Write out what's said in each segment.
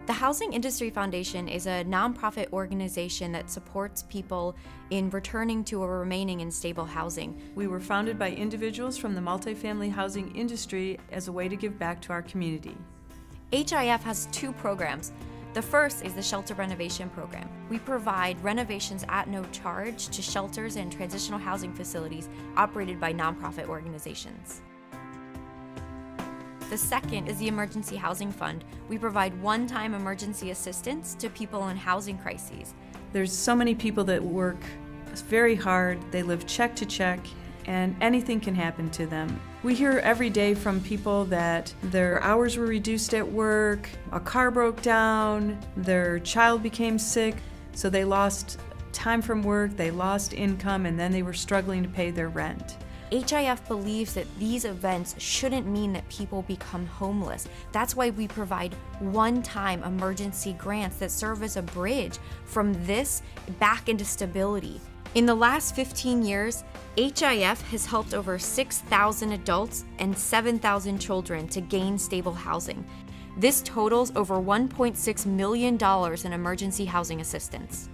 The Housing Industry Foundation is a nonprofit organization that supports people in returning to or remaining in stable housing. We were founded by individuals from the multifamily housing industry as a way to give back to our community. HIF has two programs. The first is the Shelter Renovation Program. We provide renovations at no charge to shelters and transitional housing facilities operated by nonprofit organizations. The second is the Emergency Housing Fund. We provide one-time emergency assistance to people in housing crises. There's so many people that work very hard, they live check to check, and anything can happen to them. We hear every day from people that their hours were reduced at work, a car broke down, their child became sick, so they lost time from work, they lost income, and then they were struggling to pay their rent. HIF believes that these events shouldn't mean that people become homeless. That's why we provide one-time emergency grants that serve as a bridge from this back into stability. In the last 15 years, HIF has helped over 6,000 adults and 7,000 children to gain stable housing. This totals over $1.6 million in emergency housing assistance.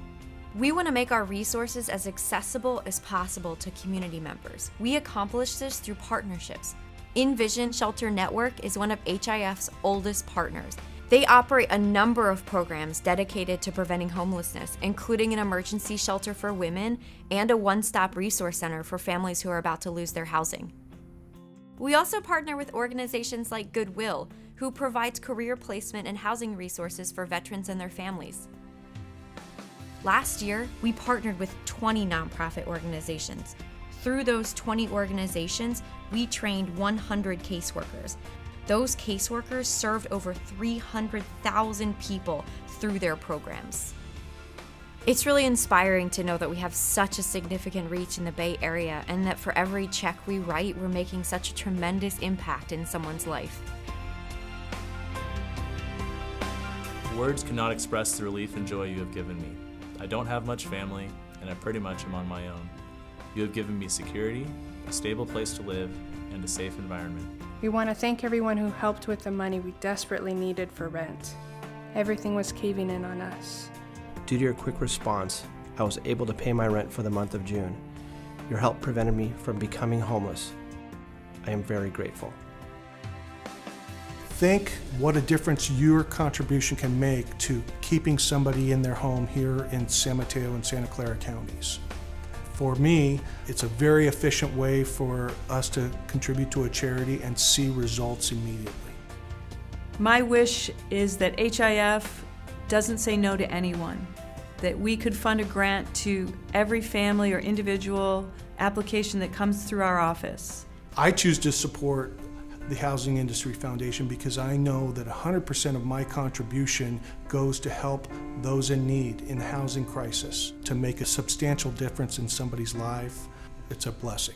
We want to make our resources as accessible as possible to community members. We accomplish this through partnerships. Envision Shelter Network is one of HIF's oldest partners. They operate a number of programs dedicated to preventing homelessness, including an emergency shelter for women and a one-stop resource center for families who are about to lose their housing. We also partner with organizations like Goodwill, who provides career placement and housing resources for veterans and their families. Last year, we partnered with 20 nonprofit organizations. Through those 20 organizations, we trained 100 caseworkers. Those caseworkers served over 300,000 people through their programs. It's really inspiring to know that we have such a significant reach in the Bay Area and that for every check we write, we're making such a tremendous impact in someone's life. Words cannot express the relief and joy you have given me. I don't have much family, and I pretty much am on my own. You have given me security, a stable place to live, and a safe environment. We want to thank everyone who helped with the money we desperately needed for rent. Everything was caving in on us. Due to your quick response, I was able to pay my rent for the month of June. Your help prevented me from becoming homeless. I am very grateful. Think what a difference your contribution can make to keeping somebody in their home here in San Mateo and Santa Clara counties. For me, it's a very efficient way for us to contribute to a charity and see results immediately. My wish is that HIF doesn't say no to anyone, that we could fund a grant to every family or individual application that comes through our office. I choose to support the Housing Industry Foundation because I know that 100% of my contribution goes to help those in need in the housing crisis, to make a substantial difference in somebody's life. It's a blessing.